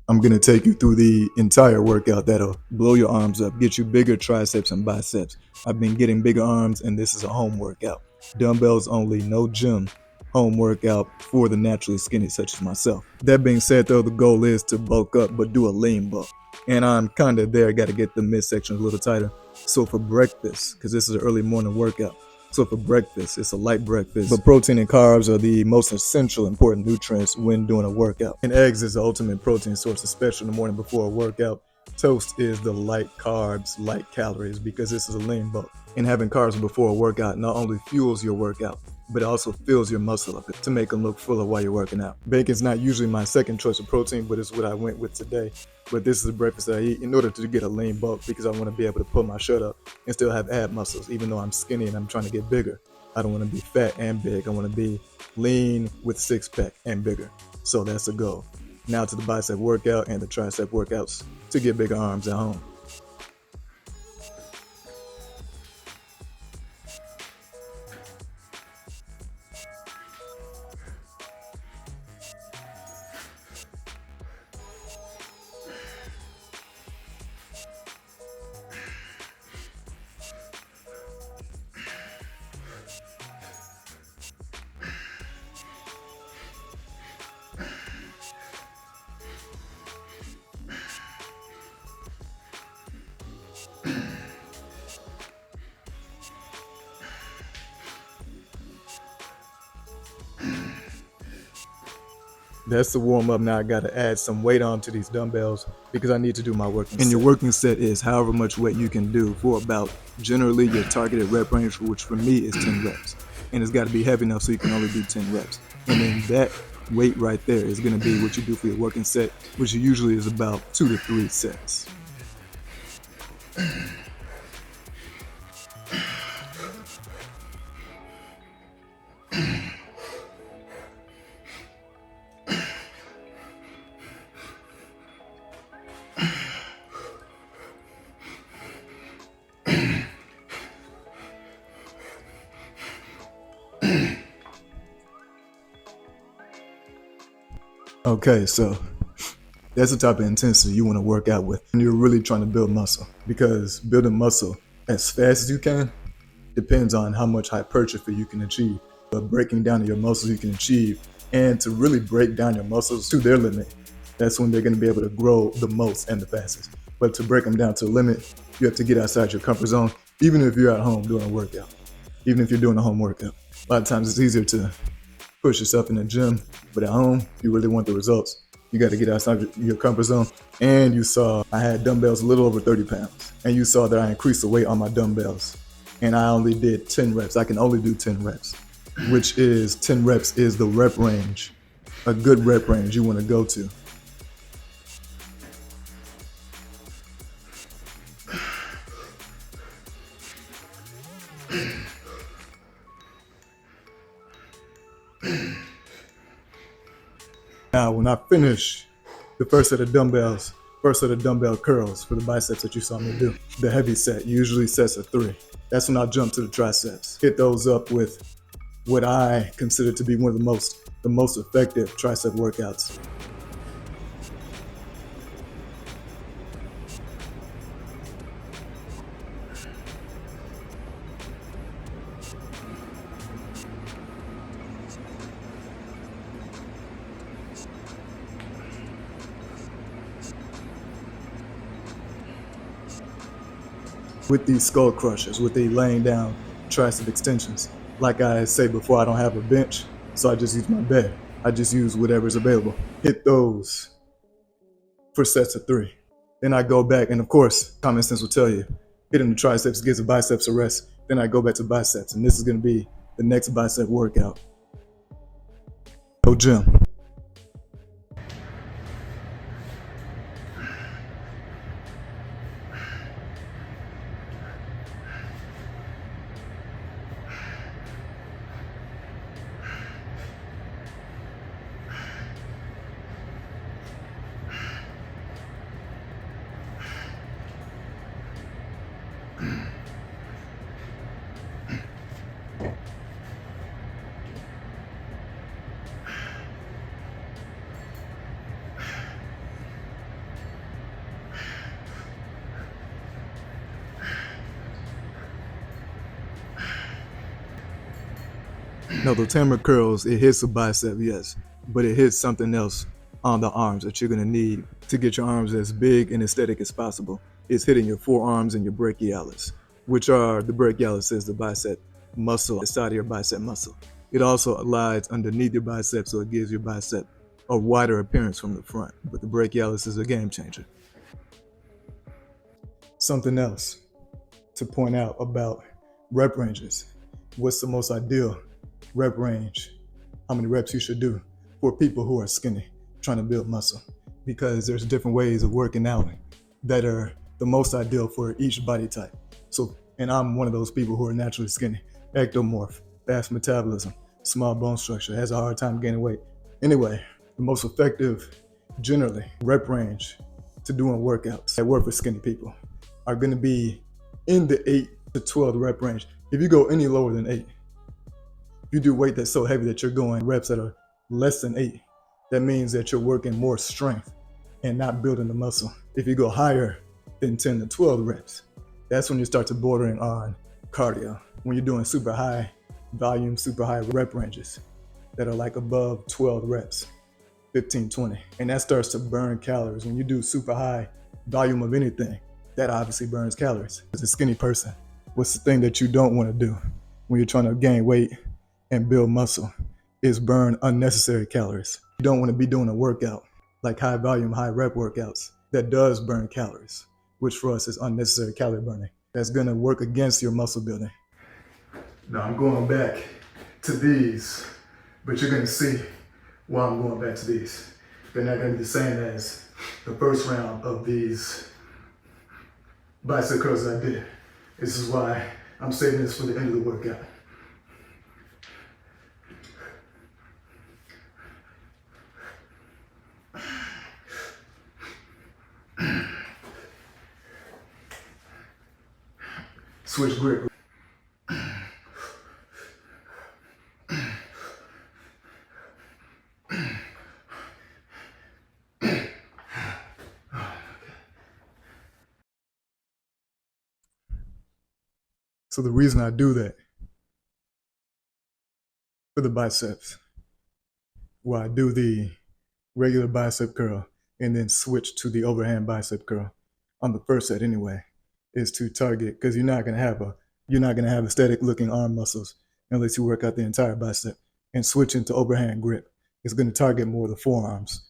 I'm going to take you through the entire workout that'll blow your arms up, get you bigger triceps and biceps. I've been getting bigger arms, and this is a home workout. Dumbbells only, no gym. Home workout for the naturally skinny such as myself. That being said, though, the goal is to bulk up but do a lean bulk. And I'm kind of there, got to get the midsection a little tighter. So for breakfast, because this is an early morning workout, so for breakfast, it's a light breakfast, but protein and carbs are the most essential important nutrients when doing a workout. And eggs is the ultimate protein source, especially in the morning before a workout. Toast is the light carbs, light calories, because this is a lean bulk. And having carbs before a workout not only fuels your workout, but it also fills your muscle up to make them look fuller while you're working out. Bacon's not usually my second choice of protein, but it's what I went with today. But this is the breakfast that I eat in order to get a lean bulk, because I want to be able to pull my shirt up and still have ab muscles, even though I'm skinny and I'm trying to get bigger. I don't want to be fat and big. I want to be lean with six pack and bigger. So that's the goal. Now to the bicep workout and the tricep workouts to get bigger arms at home. That's the warm up. Now I got to add some weight onto these dumbbells because I need to do my working set. And your working set is however much weight you can do for about generally your targeted rep range, which for me is 10 reps. And it's got to be heavy enough so you can only do 10 reps. And then that weight right there is going to be what you do for your working set, which usually is about 2 to 3 sets. Okay, so that's the type of intensity you want to work out with. And you're really trying to build muscle, because building muscle as fast as you can depends on how much hypertrophy you can achieve. But breaking down your muscles you can achieve, and to really break down your muscles to their limit, that's when they're going to be able to grow the most and the fastest. But to break them down to a limit, you have to get outside your comfort zone, even if you're at home doing a workout, even if you're doing a home workout. A lot of times it's easier to push yourself in the gym, but at home, if you really want the results, you got to get outside your comfort zone. And you saw I had dumbbells a little over 30 pounds, and you saw that I increased the weight on my dumbbells, and I only did 10 reps. I can only do 10 reps, which is 10 reps is the rep range, a good rep range you want to go to. Now, when I finish the first set of dumbbells, first set of dumbbell curls for the biceps that you saw me do, the heavy set, usually sets of 3. That's when I'll jump to the triceps. Hit those up with what I consider to be one of the most effective tricep workouts. With these skull crushers, with the laying down tricep extensions. Like I say before, I don't have a bench, so I just use my bed. I just use whatever's available. Hit those for sets of 3. Then I go back, and of course, common sense will tell you, hitting the triceps gives the biceps a rest. Then I go back to biceps, and this is gonna be the next bicep workout. No gym. No, the hammer curls, it hits the bicep, yes, but it hits something else on the arms that you're gonna need to get your arms as big and aesthetic as possible. It's hitting your forearms and your brachialis, which are the brachialis is the bicep muscle, the side of your bicep muscle. It also lies underneath your bicep, so it gives your bicep a wider appearance from the front. But the brachialis is a game changer. Something else to point out about rep ranges. What's the most ideal rep range? How many reps you should do for people who are skinny trying to build muscle? Because there's different ways of working out that are the most ideal for each body type. So, and I'm one of those people who are naturally skinny, ectomorph, fast metabolism, small bone structure, has a hard time gaining weight. Anyway, the most effective, generally, rep range to doing workouts that work for skinny people are going to be in the 8 to 12 rep range. If you go any lower than 8, if you do weight that's so heavy that you're going reps that are less than 8, that means that you're working more strength and not building the muscle. If you go higher than 10 to 12 reps, that's when you start to bordering on cardio. When you're doing super high volume, super high rep ranges that are like above 12 reps, 15, 20. And that starts to burn calories. When you do super high volume of anything, that obviously burns calories. As a skinny person, what's the thing that you don't want to do when you're trying to gain weight and build muscle is burn unnecessary calories. You don't want to be doing a workout like high volume, high rep workouts that does burn calories, which for us is unnecessary calorie burning. That's going to work against your muscle building. Now I'm going back to these, but you're going to see why I'm going back to these. They're not going to be the same as the first round of these bicep curls that I did. This is why I'm saving this for the end of the workout. Switch grip. So the reason I do that for the biceps, where I do the regular bicep curl and then switch to the overhand bicep curl on the first set anyway, is to target, because you're not gonna have aesthetic looking arm muscles unless you work out the entire bicep. And switching to overhand grip is gonna target more of the forearms.